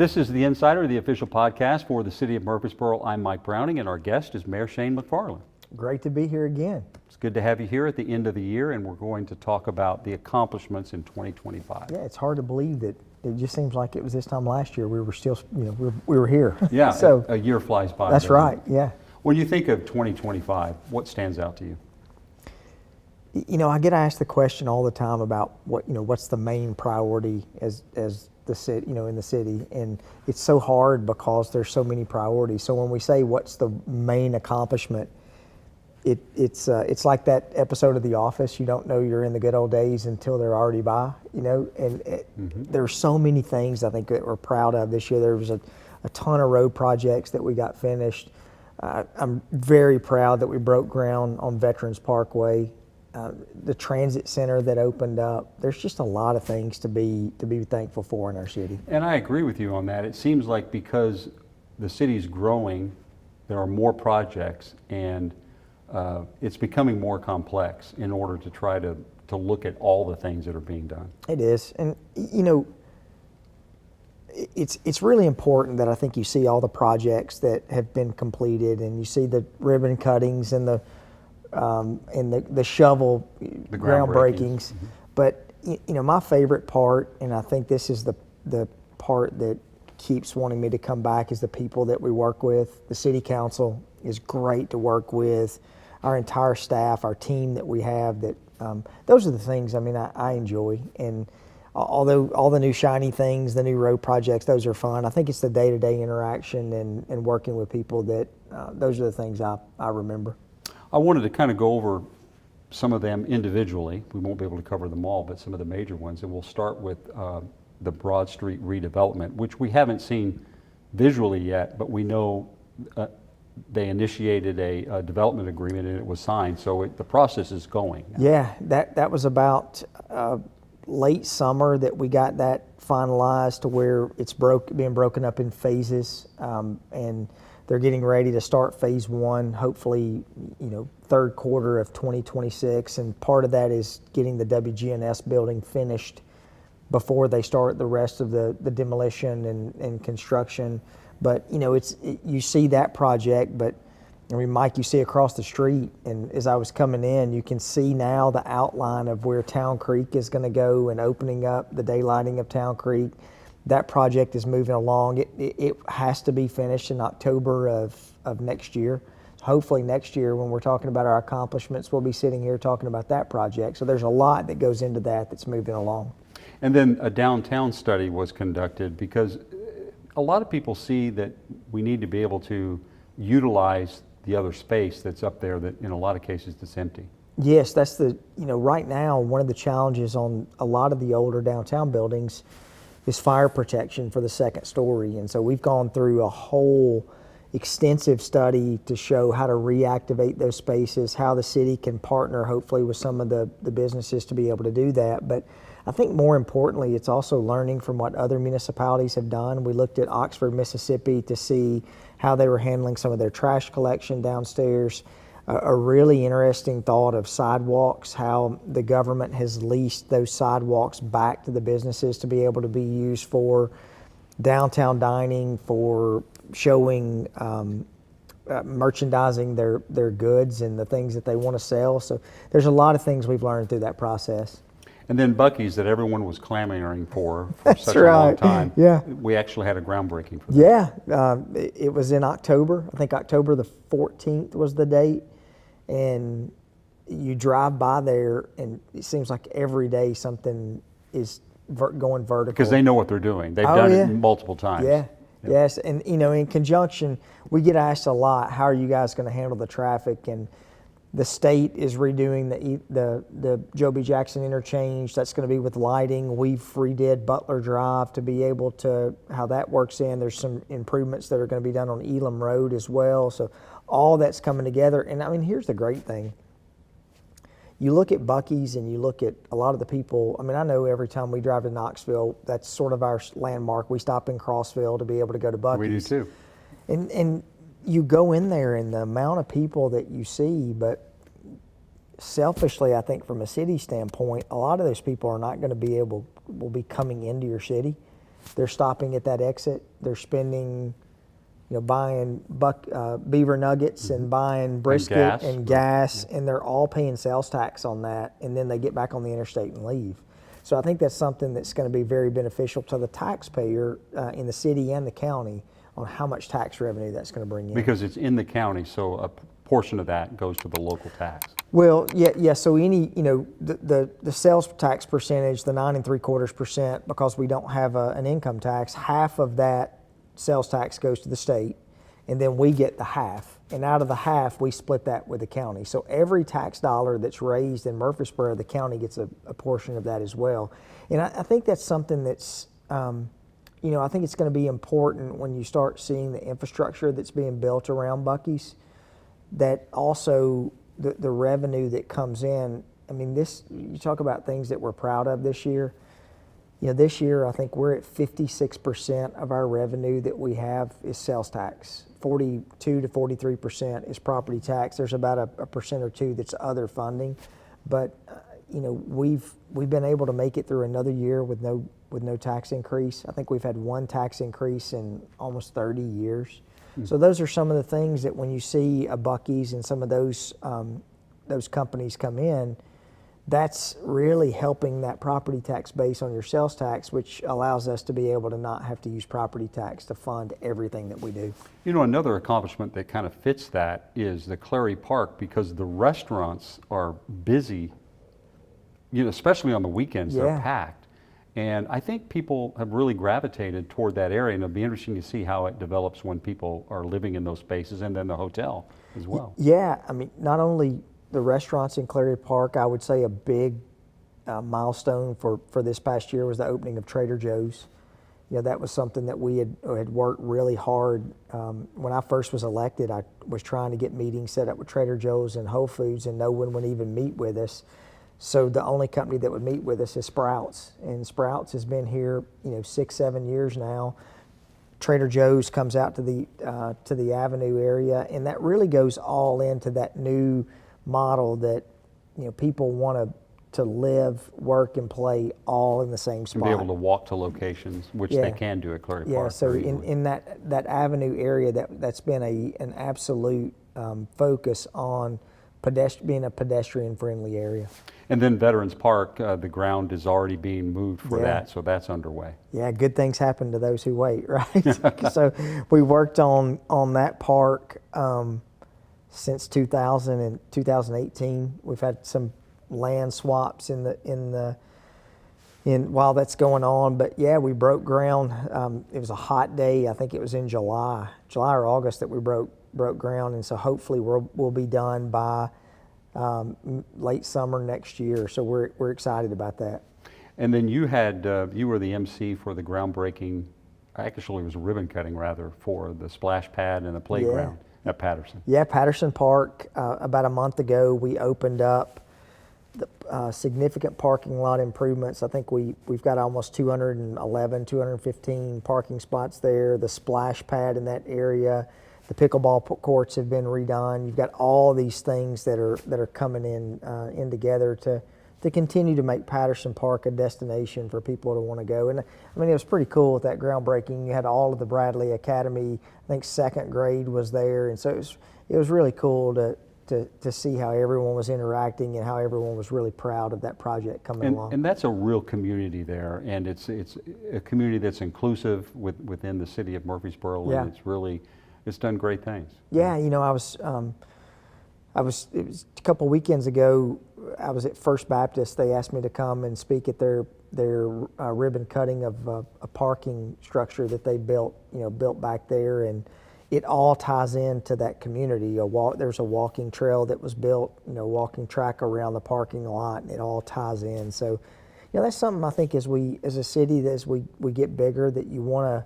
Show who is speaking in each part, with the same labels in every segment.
Speaker 1: This is The Insider, the official podcast for the City of Murfreesboro. I'm Mike Browning, and our guest is Mayor Shane McFarland.
Speaker 2: Great to be here again.
Speaker 1: It's good to have you here at the end of the year, and we're going to talk about the accomplishments in 2025.
Speaker 2: Yeah, it's hard to believe that it just seems like it was this time last year. We were still, we were here.
Speaker 1: Yeah,
Speaker 2: so
Speaker 1: a year flies by.
Speaker 2: That's right, yeah.
Speaker 1: When you think of 2025, what stands out to you?
Speaker 2: I get asked the question all the time about what's the main priority as the city, in the city, and it's so hard because there's so many priorities. So when we say what's the main accomplishment, it's like that episode of The Office. You don't know you're in the good old days until they're already by. There's so many things I think that we're proud of this year. There was a ton of road projects that we got finished. I'm very proud that we broke ground on Veterans Parkway. The transit center that opened up. There's just a lot of things to be thankful for in our city.
Speaker 1: And I agree with you on that. It seems like because the city's growing, there are more projects, and it's becoming more complex in order to try to look at all the things that are being done.
Speaker 2: It is, and it's really important that I think you see all the projects that have been completed, and you see the ribbon cuttings and the shovel
Speaker 1: The
Speaker 2: groundbreakings. Mm-hmm. But my favorite part, and I think this is the part that keeps wanting me to come back, is the people that we work with. The city council is great to work with. Our entire staff, our team that we have, that those are the things I enjoy. And although all the new shiny things, the new road projects, those are fun, I think it's the day-to-day interaction and working with people that those are the things I remember.
Speaker 1: I wanted to kind of go over some of them individually. We won't be able to cover them all, but some of the major ones. And we'll start with the Broad Street redevelopment, which we haven't seen visually yet, but we know they initiated a development agreement and it was signed. So the process is going.
Speaker 2: Yeah, that was about late summer that we got that finalized to where it's being broken up in phases, and they're getting ready to start phase one, hopefully, third quarter of 2026. And part of that is getting the WGNS building finished before they start the rest of the demolition and construction. But, you see that project, but Mike, you see across the street, and as I was coming in, you can see now the outline of where Town Creek is going to go and opening up the daylighting of Town Creek. That project is moving along. It has to be finished in October of next year. Hopefully next year, when we're talking about our accomplishments, we'll be sitting here talking about that project. So there's a lot that goes into that's moving along.
Speaker 1: And then a downtown study was conducted, because a lot of people see that we need to be able to utilize the other space that's up there that in a lot of cases it's empty.
Speaker 2: Yes, that's right now, one of the challenges on a lot of the older downtown buildings is fire protection for the second story. And so we've gone through a whole extensive study to show how to reactivate those spaces, how the city can partner hopefully with some of the businesses to be able to do that. But I think more importantly, it's also learning from what other municipalities have done. We looked at Oxford, Mississippi to see how they were handling some of their trash collection downstairs. A really interesting thought of sidewalks, how the government has leased those sidewalks back to the businesses to be able to be used for downtown dining, for showing, merchandising their goods and the things that they want to sell. So there's a lot of things we've learned through that process.
Speaker 1: And then Buc-ee's that everyone was clamoring for such
Speaker 2: right.
Speaker 1: a long time.
Speaker 2: Yeah.
Speaker 1: We actually had a groundbreaking for that.
Speaker 2: Yeah, it was in October. I think October the 14th was the date. And you drive by there, and it seems like every day something is going vertical.
Speaker 1: Because they know what they're doing. They've done it multiple times.
Speaker 2: Yeah. Yep. Yes, and in conjunction, we get asked a lot, how are you guys going to handle the traffic? And the state is redoing the Joe B. Jackson interchange. That's going to be with lighting. We've redid Butler Drive to be able to, how that works in. There's some improvements that are going to be done on Elam Road as well. So all that's coming together. And here's the great thing. You look at Buc-ee's and you look at a lot of the people. I know every time we drive to Knoxville, that's sort of our landmark. We stop in Crossville to be able to go to Buc-ee's.
Speaker 1: We do too.
Speaker 2: And you go in there and the amount of people that you see, but selfishly, I think from a city standpoint, a lot of those people are not going to will be coming into your city. they're stopping at that exit. They're spending, buying beaver nuggets and buying brisket and gas, and they're all paying sales tax on that, and then they get back on the interstate and leave. So I think that's something that's going to be very beneficial to the taxpayer in the city and the county on how much tax revenue that's going to bring in.
Speaker 1: Because it's in the county, so a portion of that goes to the local tax.
Speaker 2: Well, yeah. So any, the sales tax percentage, the 9 3/4%, because we don't have an income tax, half of that sales tax goes to the state, and then we get the half. And out of the half, we split that with the county. So every tax dollar that's raised in Murfreesboro, the county gets a portion of that as well. And I think that's something that's, I think it's going to be important when you start seeing the infrastructure that's being built around Buc-ee's, that also the revenue that comes in. I mean, you talk about things that we're proud of this year. This year I think we're at 56% of our revenue that we have is sales tax. 42 to 43% is property tax. There's about a percent or two that's other funding, but we've been able to make it through another year with no tax increase. I think we've had one tax increase in almost 30 years. So those are some of the things that when you see a Buc-ee's and some of those companies come in, that's really helping that property tax base on your sales tax, which allows us to be able to not have to use property tax to fund everything that we do.
Speaker 1: Another accomplishment that kind of fits that is the Clary Park, because the restaurants are busy, especially on the weekends, they're packed. And I think people have really gravitated toward that area, and it'll be interesting to see how it develops when people are living in those spaces, and then the hotel as well.
Speaker 2: Yeah, I mean, not only the restaurants in Clary Park, I would say a big milestone for this past year was the opening of Trader Joe's. That was something that we had worked really hard. When I first was elected, I was trying to get meetings set up with Trader Joe's and Whole Foods, and no one would even meet with us. So the only company that would meet with us is Sprouts, and Sprouts has been here, 6-7 years now. Trader Joe's comes out to the Avenue area, and that really goes all into that new model that people want to live, work, and play all in the same spot.
Speaker 1: And be able to walk to locations, which they can do at Clary Park.
Speaker 2: Yeah, so in that Avenue area, that's been an absolute focus on being a pedestrian-friendly area.
Speaker 1: And then Veterans Park, the ground is already being moved for that, so that's underway.
Speaker 2: Yeah, good things happen to those who wait, right? So we worked on that park since 2000 and 2018. We've had some land swaps while that's going on, but yeah, we broke ground. It was a hot day. I think it was in July or August that we broke ground, and so hopefully we'll be done by late summer next year. So we're excited about that.
Speaker 1: And then you were the MC for the groundbreaking. Actually, it was ribbon cutting rather, for the splash pad and the playground at Patterson. Yeah,
Speaker 2: Patterson Park. About a month ago, we opened up the significant parking lot improvements. I think we've got almost 215 parking spots there. The splash pad in that area. The pickleball courts have been redone. You've got all these things that are coming in together to continue to make Patterson Park a destination for people to want to go. And I mean, it was pretty cool with that groundbreaking. You had all of the Bradley Academy. I think second grade was there, and so it was really cool to see how everyone was interacting and how everyone was really proud of that project coming along.
Speaker 1: And that's a real community there, and it's a community that's inclusive within the city of Murfreesboro, and it's done great things.
Speaker 2: Yeah, it was a couple weekends ago. I was at First Baptist. They asked me to come and speak at their ribbon cutting of a parking structure that they built back there, and it all ties into that community. There's a walking trail that was built, walking track around the parking lot, and it all ties in. So, that's something I think as a city, as we get bigger, that you want to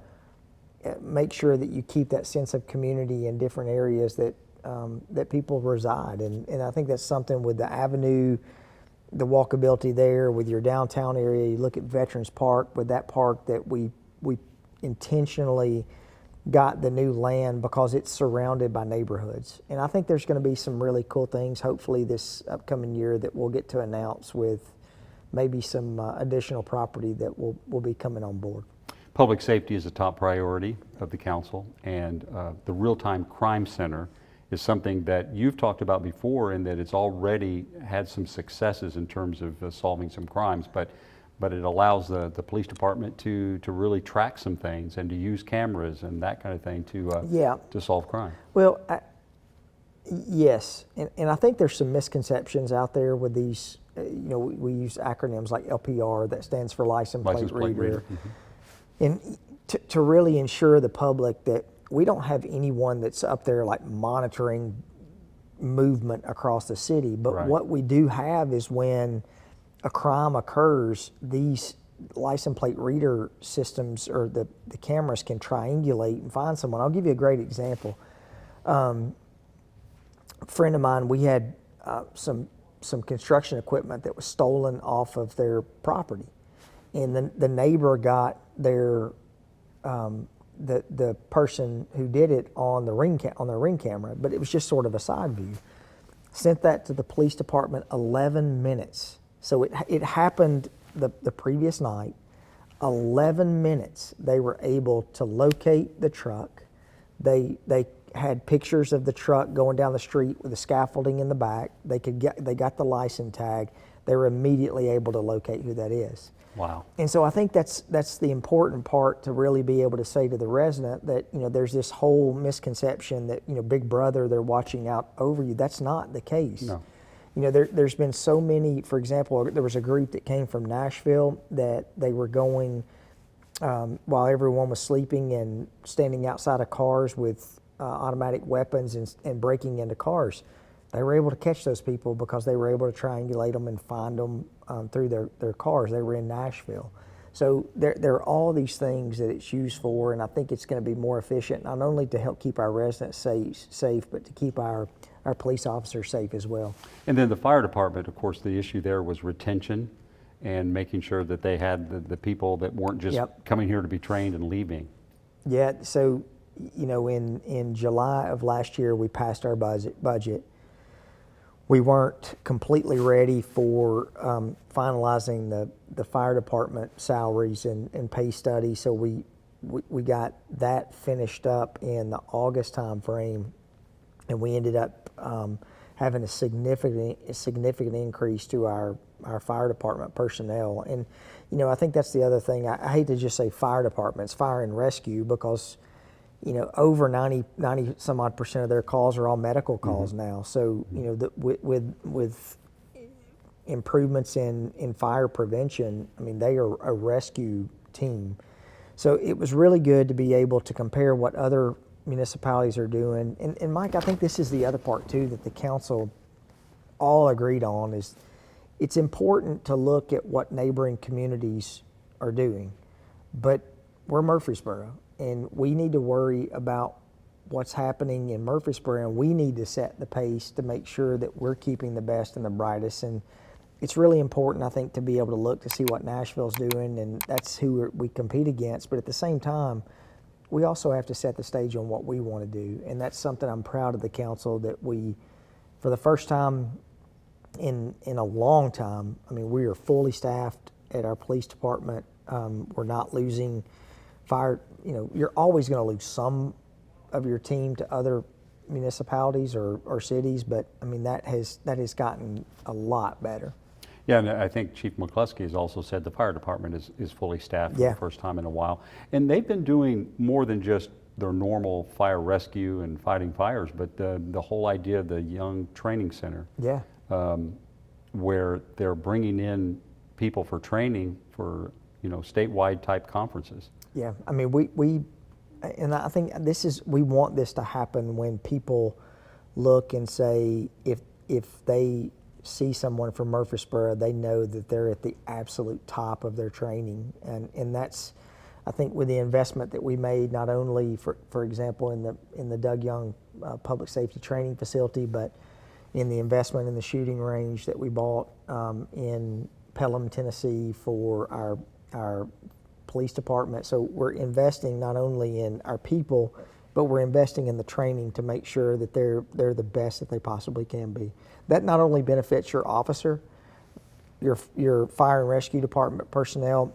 Speaker 2: make sure that you keep that sense of community in different areas that people reside. And I think that's something with the Avenue, the walkability there, with your downtown area. You look at Veterans Park, with that park that we intentionally got the new land because it's surrounded by neighborhoods. And I think there's going to be some really cool things, hopefully this upcoming year, that we'll get to announce with maybe some additional property that will be coming on board.
Speaker 1: public safety is a top priority of the council, and the Real-Time Crime Center is something that you've talked about before, in that it's already had some successes in terms of solving some crimes, but it allows the police department to really track some things and to use cameras and that kind of thing to solve crime.
Speaker 2: Well, yes, and I think there's some misconceptions out there with these. We use acronyms like LPR, that stands for license plate reader. Mm-hmm. And to really ensure the public that we don't have anyone that's up there like monitoring movement across the city, but
Speaker 1: Right.
Speaker 2: what we do have is when a crime occurs, these license plate reader systems or the cameras can triangulate and find someone. I'll give you a great example. A friend of mine, we had some construction equipment that was stolen off of their property, and the neighbor got their the person who did it on their ring camera, but it was just sort of a side view. Sent that to the police department 11 minutes. So it happened the previous night. 11 minutes they were able to locate the truck. They had pictures of the truck going down the street with the scaffolding in the back. They got the license tag. They were immediately able to locate who that is.
Speaker 1: Wow.
Speaker 2: And so I think that's the important part, to really be able to say to the resident that, there's this whole misconception that, Big Brother, they're watching out over you. That's not the case.
Speaker 1: No.
Speaker 2: There's been so many. For example, there was a group that came from Nashville that they were going while everyone was sleeping and standing outside of cars with automatic weapons and breaking into cars. They were able to catch those people because they were able to triangulate them and find them through their cars. They were in Nashville. So there are all these things that it's used for, and I think it's going to be more efficient, not only to help keep our residents safe, but to keep our police officers safe as well.
Speaker 1: And then the fire department, of course, the issue there was retention and making sure that they had the people that weren't just coming here to be trained and leaving. Yeah,
Speaker 2: so in July of last year, we passed our budget. We weren't completely ready for finalizing the fire department salaries and pay study, so we got that finished up in the August time frame, and we ended up having a significant increase to our fire department personnel. And I think that's the other thing. I hate to just say fire departments, fire and rescue, because over 90 some odd % of their calls are all medical calls now. So, with improvements in fire prevention, they are a rescue team. So it was really good to be able to compare what other municipalities are doing. And Mike, I think this is the other part too that the council all agreed on, is it's important to look at what neighboring communities are doing. But we're Murfreesboro, and we need to worry about what's happening in Murfreesboro, and we need to set the pace to make sure that we're keeping the best and the brightest. And it's really important, I think, to be able to look to see what Nashville's doing, and that's who we compete against. But at the same time, we also have to set the stage on what we want to do, and that's something I'm proud of the council that we, for the first time in a long time, we are fully staffed at our police department. We're not losing fire. You're always going to lose some of your team to other municipalities or cities, but that has gotten a lot better.
Speaker 1: Yeah, and I think Chief McCluskey has also said the fire department is fully staffed for the first time in a while. And they've been doing more than just their normal fire rescue and fighting fires, but the whole idea of the Young Training Center, where they're bringing in people for training for statewide type conferences.
Speaker 2: Yeah, I think we want this to happen when people look and say, if they see someone from Murfreesboro, they know that they're at the absolute top of their training. And that's, I think, with the investment that we made, not only for example in the Doug Young public safety training facility, but in the investment in the shooting range that we bought in Pelham, Tennessee for our police department. So we're investing not only in our people, but we're investing in the training to make sure that they're the best that they possibly can be. That not only benefits your officer, your fire and rescue department personnel,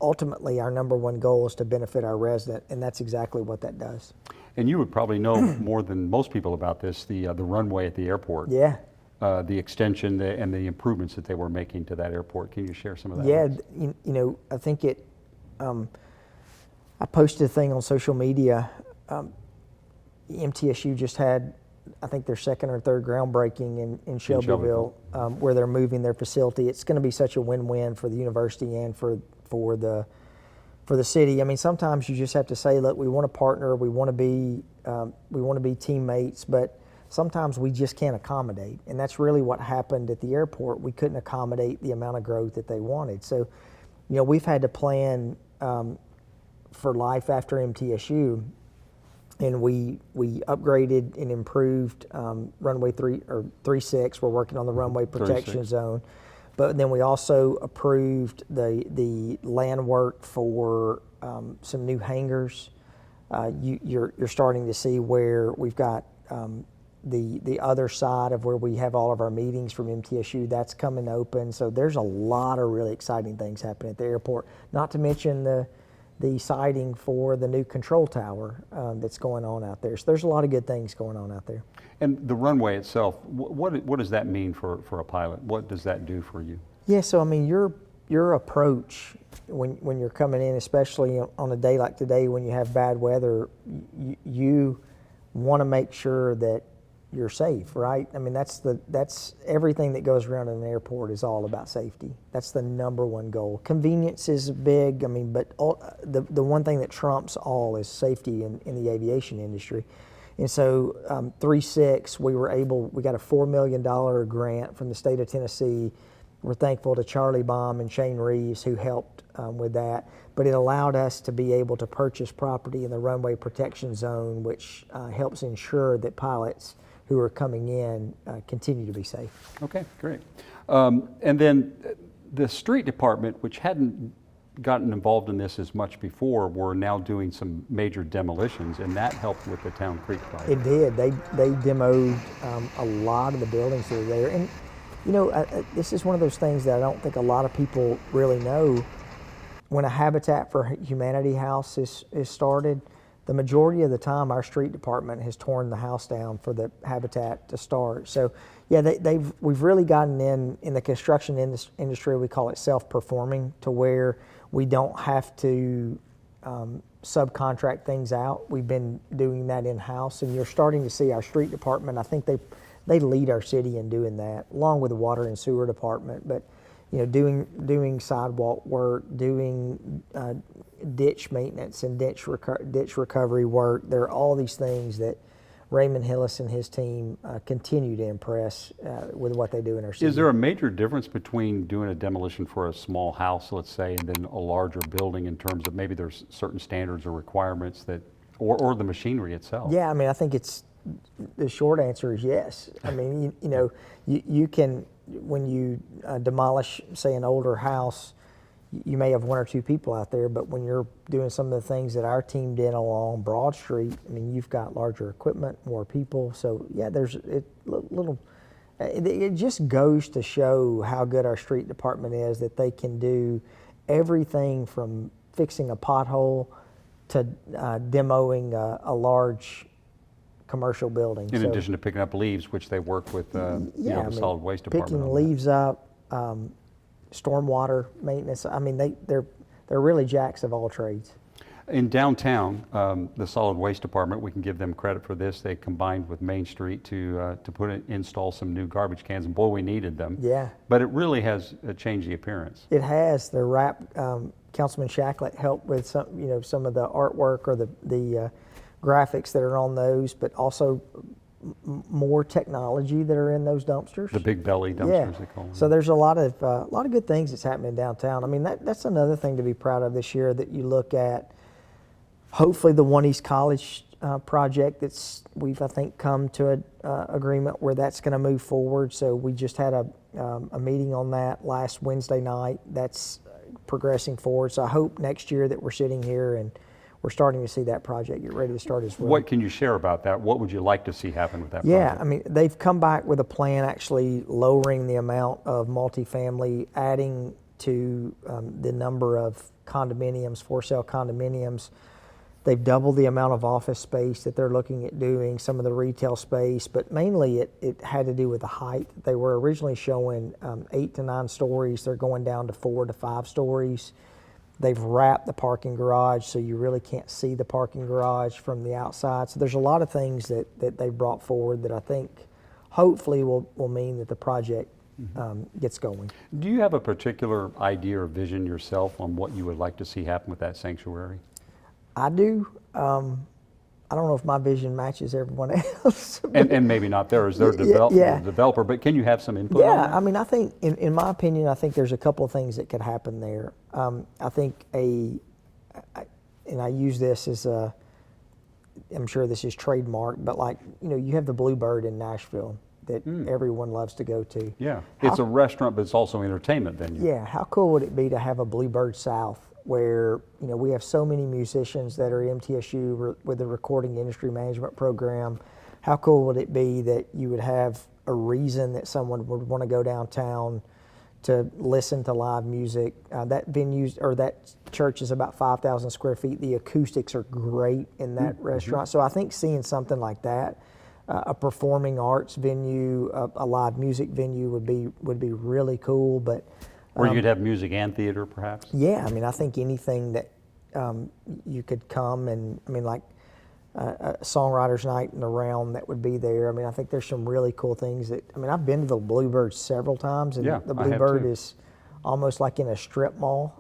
Speaker 2: ultimately our number one goal is to benefit our resident, and that's exactly what that does.
Speaker 1: And you would probably know more than most people about this, the runway at the airport.
Speaker 2: Yeah.
Speaker 1: The extension and the improvements that they were making to that airport. Can you share some of that?
Speaker 2: Yeah,
Speaker 1: with us?
Speaker 2: you know, I think I posted a thing on social media. MTSU just had, I think, their second or third groundbreaking in Shelbyville, where they're moving their facility. It's going to be such a win-win for the university and for the city. I mean, sometimes you just have to say, look, we want to partner, we want to be teammates, but sometimes we just can't accommodate, and that's really what happened at the airport. We couldn't accommodate the amount of growth that they wanted. So, you know, we've had to plan for life after MTSU, and we upgraded and improved runway 36. We're working on the runway protection
Speaker 1: 36.
Speaker 2: zone, but then we also approved the land work for some new hangars. You're starting to see where we've got the other side of where we have all of our meetings from MTSU, that's coming open. So there's a lot of really exciting things happening at the airport, not to mention the siding for the new control tower that's going on out there. So there's a lot of good things going on out there.
Speaker 1: And the runway itself, what does that mean for a pilot? What does that do for you?
Speaker 2: Yeah, so I mean, your approach when you're coming in, especially on a day like today when you have bad weather, you want to make sure that you're safe, right? I mean, that's everything that goes around in an airport is all about safety. That's the number one goal. Convenience is big, I mean, but the one thing that trumps all is safety in the aviation industry. And so 3-6, we got a $4 million grant from the state of Tennessee. We're thankful to Charlie Baum and Shane Reeves who helped with that. But it allowed us to be able to purchase property in the runway protection zone, which helps ensure that pilots who are coming in continue to be safe.
Speaker 1: Okay, great. And then the street department, which hadn't gotten involved in this as much before, were now doing some major demolitions, and that helped with the Town Creek project.
Speaker 2: It did. They demoed a lot of the buildings that are there. And, you know, this is one of those things that I don't think a lot of people really know. When a Habitat for Humanity house is started, the majority of the time our street department has torn the house down for the Habitat to start. So yeah, we've really gotten in the construction industry, we call it self-performing, to where we don't have to subcontract things out. We've been doing that in-house, and you're starting to see our street department, I think they lead our city in doing that, along with the water and sewer department. But you know, doing sidewalk work, doing ditch maintenance and ditch recovery work. There are all these things that Raymond Hillis and his team continue to impress with what they do in our city.
Speaker 1: Is there a major difference between doing a demolition for a small house, let's say, and then a larger building in terms of maybe there's certain standards or requirements that, or the machinery itself?
Speaker 2: Yeah, I mean, I think the short answer is yes. I mean, you know, you can, when you demolish, say, an older house, you may have one or two people out there, but when you're doing some of the things that our team did along Broad Street, I mean, you've got larger equipment, more people. So yeah, it just goes to show how good our street department is, that they can do everything from fixing a pothole to demoing a large commercial building.
Speaker 1: In addition to picking up leaves, which they work with the solid waste department.
Speaker 2: Picking leaves up, stormwater maintenance. I mean, they're really jacks of all trades.
Speaker 1: In downtown, the solid waste department, we can give them credit for this. They combined with Main Street to install some new garbage cans, and boy, we needed them.
Speaker 2: Yeah.
Speaker 1: But it really has changed the appearance.
Speaker 2: It has. The Councilman Shacklet helped with some of the artwork or the graphics that are on those, but also more technology that are in those dumpsters.
Speaker 1: The big belly dumpsters, they call them.
Speaker 2: So there's a lot of good things that's happening downtown. I mean, that's another thing to be proud of this year, that you look at. Hopefully, the One East College project we've I think come to an agreement where that's going to move forward. So we just had a meeting on that last Wednesday night. That's progressing forward. So I hope next year that we're sitting here and we're starting to see that project get ready to start as well.
Speaker 1: What can you share about that? What would you like to see happen with that project?
Speaker 2: Yeah, I mean, they've come back with a plan actually lowering the amount of multifamily, adding to the number of condominiums, for sale condominiums. They've doubled the amount of office space that they're looking at doing, some of the retail space, but mainly it had to do with the height. They were originally showing 8 to 9 stories. They're going down to 4 to 5 stories. They've wrapped the parking garage so you really can't see the parking garage from the outside. So there's a lot of things that they've brought forward that I think hopefully will mean that the project gets going.
Speaker 1: Do you have a particular idea or vision yourself on what you would like to see happen with that sanctuary?
Speaker 2: I do. I don't know if my vision matches everyone else.
Speaker 1: And maybe not theirs, they're
Speaker 2: Yeah.
Speaker 1: developer, but can you have some input on that?
Speaker 2: I mean, I think, in my opinion, I think there's a couple of things that could happen there. I think and I use this as I'm sure this is trademarked, but like, you have the Bluebird in Nashville that everyone loves to go to.
Speaker 1: Yeah, it's a restaurant, but it's also entertainment venue.
Speaker 2: Yeah, how cool would it be to have a Bluebird South where, we have so many musicians that are at MTSU with the Recording Industry Management Program. How cool would it be that you would have a reason that someone would want to go downtown to listen to live music? That venue or that church is about 5,000 square feet. The acoustics are great in that restaurant. So I think seeing something like that, a performing arts venue, a live music venue would be really cool. But
Speaker 1: Or you'd have music and theater, perhaps?
Speaker 2: yeah, I mean, I think anything that you could come and, I mean, like a songwriter's night in the realm that would be there. I mean, I think there's some really cool things I've been to the Bluebird several times, and
Speaker 1: Yeah,
Speaker 2: the
Speaker 1: I have
Speaker 2: Bluebird
Speaker 1: too.
Speaker 2: is almost like in a strip mall,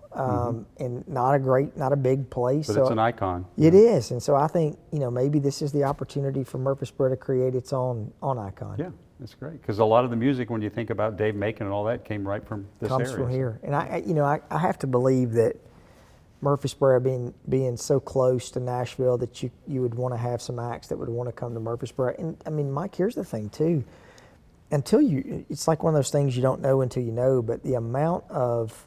Speaker 2: and not a big place.
Speaker 1: But
Speaker 2: so
Speaker 1: it's an icon.
Speaker 2: It is, and so I think, maybe this is the opportunity for Murfreesboro to create its own icon.
Speaker 1: Yeah, that's great. Because a lot of the music, when you think about Dave Macon and all that, came right from this area.
Speaker 2: Comes from here. And I have to believe that Murfreesboro being so close to Nashville that you would want to have some acts that would want to come to Murfreesboro. And I mean, Mike, here's the thing too. It's like one of those things you don't know until you know, but the amount of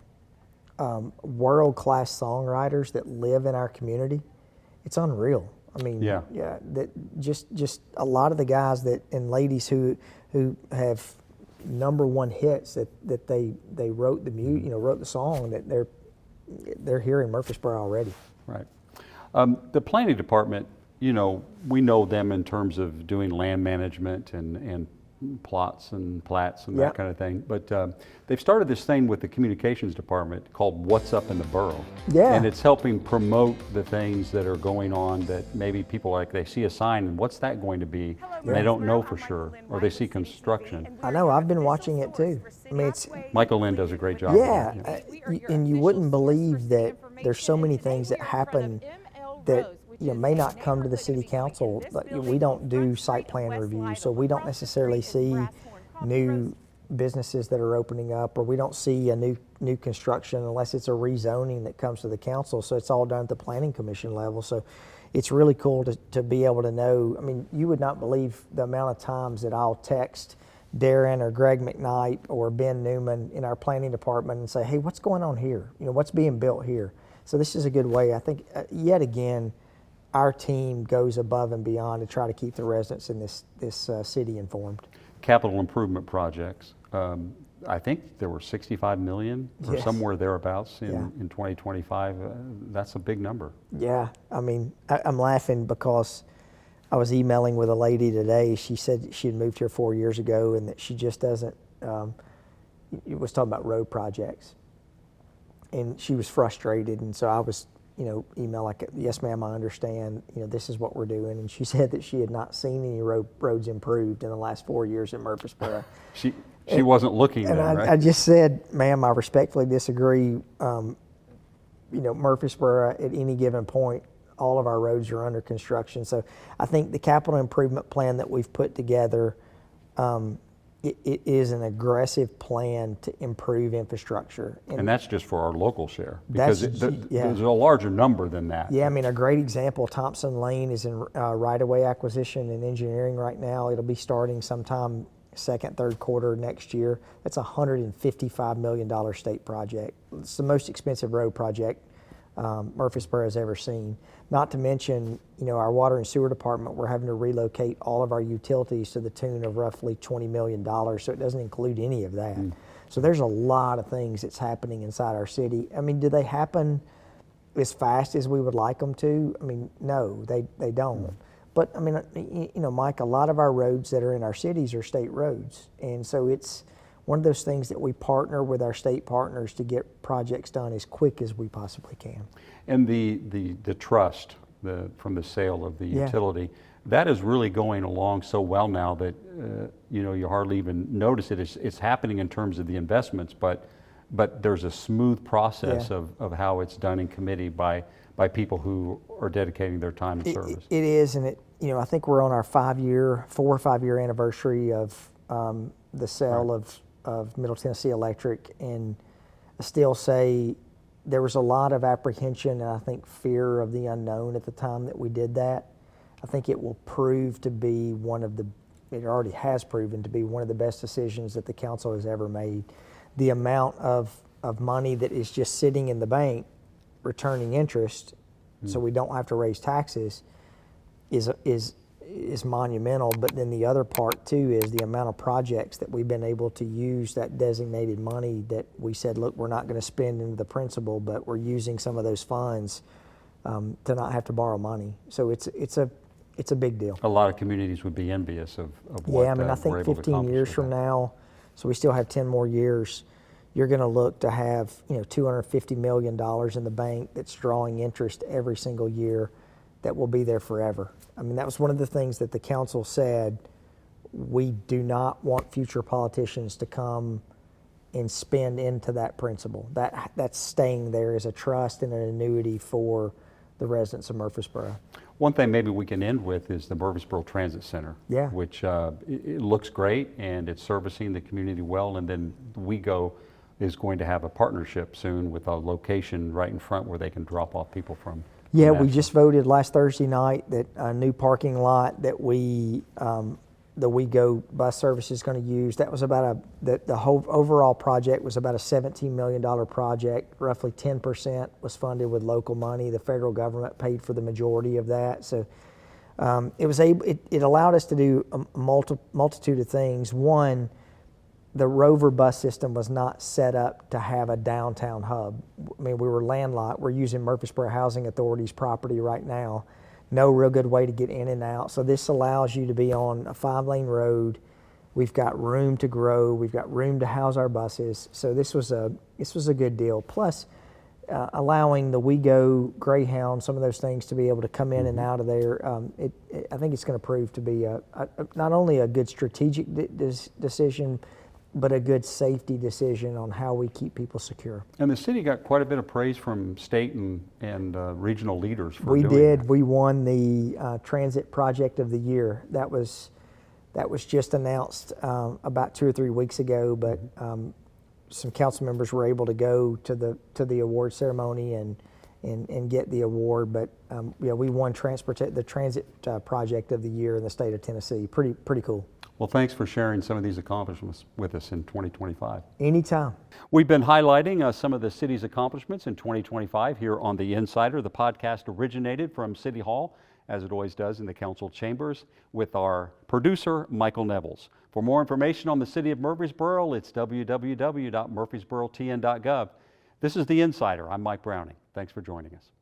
Speaker 2: world-class songwriters that live in our community, it's unreal. I mean, that just a lot of the guys and ladies who have #1 hits that they wrote wrote the song, that they're here in Murfreesboro already.
Speaker 1: Right. The planning department, we know them in terms of doing land management and plots and plats and that kind of thing. But they've started this thing with the communications department called What's Up in the Borough.
Speaker 2: Yeah.
Speaker 1: And it's helping promote the things that are going on that maybe people they see a sign and what's that going to be? And they don't know for sure, or they see construction.
Speaker 2: I know, I've been watching it too. I mean,
Speaker 1: Michael Lynn does a great job.
Speaker 2: yeah, and you wouldn't believe that there's so many things that happen that may not come to the city council. But we don't do site plan review, so we don't necessarily see new businesses that are opening up, or we don't see a new construction unless it's a rezoning that comes to the council. So it's all done at the planning commission level. So it's really cool to be able to know. I mean, you would not believe the amount of times that I'll text Darren or Greg McKnight or Ben Newman in our planning department and say, hey, what's going on here? What's being built here? So this is a good way. I think, yet again, our team goes above and beyond to try to keep the residents in this city informed.
Speaker 1: Capital improvement projects. I think there were 65 million or
Speaker 2: Yes.
Speaker 1: somewhere thereabouts in 2025. That's a big number.
Speaker 2: Yeah, I mean, I'm laughing because I was emailing with a lady today. She said she had moved here 4 years ago and that she just doesn't, it was talking about road projects. And she was frustrated, and so I was, email like, yes, ma'am, I understand, this is what we're doing. And she said that she had not seen any roads improved in the last 4 years in Murfreesboro.
Speaker 1: She wasn't looking
Speaker 2: And
Speaker 1: there, right?
Speaker 2: I just said, ma'am, I respectfully disagree. Murfreesboro, at any given point, all of our roads are under construction. So I think the capital improvement plan that we've put together, it is an aggressive plan to improve infrastructure.
Speaker 1: And that's just for our local share, because
Speaker 2: That's- yeah.
Speaker 1: there's a larger number than that.
Speaker 2: Yeah, I mean, a great example, Thompson Lane is in right-of-way acquisition and engineering right now. It'll be starting sometime second, third quarter next year. That's a $155 million state project. It's the most expensive road project Murfreesboro has ever seen. Not to mention, our water and sewer department, we're having to relocate all of our utilities to the tune of roughly $20 million, so it doesn't include any of that. So there's a lot of things that's happening inside our city. I mean, do they happen as fast as we would like them to? I mean, no, they don't. But I mean, you know, Mike, a lot of our roads that are in our cities are state roads. And so it's one of those things that we partner with our state partners to get projects done as quick as we possibly can.
Speaker 1: And the trust from the sale of the utility, that is really going along so well now that you know, you hardly even notice it. It's happening in terms of the investments, but there's a smooth process of how it's done in committee by people who are dedicating their time and service.
Speaker 2: It is, and you know, I think we're on our 4 or 5 year anniversary of the sale of Middle Tennessee Electric, and I still say there was a lot of apprehension and I think fear of the unknown at the time that we did that. I think it will prove to be it already has proven to be one of the best decisions that the council has ever made. The amount of money that is just sitting in the bank returning interest, so we don't have to raise taxes, is monumental. But then the other part too is the amount of projects that we've been able to use that designated money that we said, look, we're not going to spend into the principal, but we're using some of those funds to not have to borrow money. So it's a big deal.
Speaker 1: A lot of communities would be envious of what
Speaker 2: I mean, I think 15 years from now, so we still have 10 more years, you're going to look to have, you know, $250 million in the bank that's drawing interest every single year that will be there forever. I mean, that was one of the things that the council said. We do not want future politicians to come and spend into that principle. That's staying there as a trust and an annuity for the residents of Murfreesboro.
Speaker 1: One thing maybe we can end with is the Murfreesboro Transit Center, which it looks great and it's servicing the community well. And then WeGo is going to have a partnership soon with a location right in front where they can drop off people from.
Speaker 2: Yeah, we just voted last Thursday night that a new parking lot that the WeGo bus service is going to use. That was about the whole overall project was about a $17 million project. Roughly 10% was funded with local money. The federal government paid for the majority of that. So it allowed us to do a multitude of things. One, the Rover bus system was not set up to have a downtown hub. I mean, we were landlocked. We're using Murfreesboro Housing Authority's property right now. No real good way to get in and out. So this allows you to be on a 5-lane road. We've got room to grow. We've got room to house our buses. So this was a good deal. Plus, allowing the WeGo Greyhound, some of those things to be able to come in and out of there. I think it's going to prove to be not only a good strategic decision, but a good safety decision on how we keep people secure.
Speaker 1: And the city got quite a bit of praise from state and regional leaders for
Speaker 2: doing
Speaker 1: that. We did.
Speaker 2: We won the Transit Project of the Year. That was just announced about 2 or 3 weeks ago, but some council members were able to go to the award ceremony and get the award. But we won the Transit Project of the Year in the state of Tennessee. Pretty cool.
Speaker 1: Well, thanks for sharing some of these accomplishments with us in 2025.
Speaker 2: Anytime.
Speaker 1: We've been highlighting some of the city's accomplishments in 2025 here on The Insider. The podcast originated from City Hall, as it always does in the council chambers, with our producer, Michael Nevels. For more information on the City of Murfreesboro, it's www.murfreesborotn.gov. This is The Insider. I'm Mike Browning. Thanks for joining us.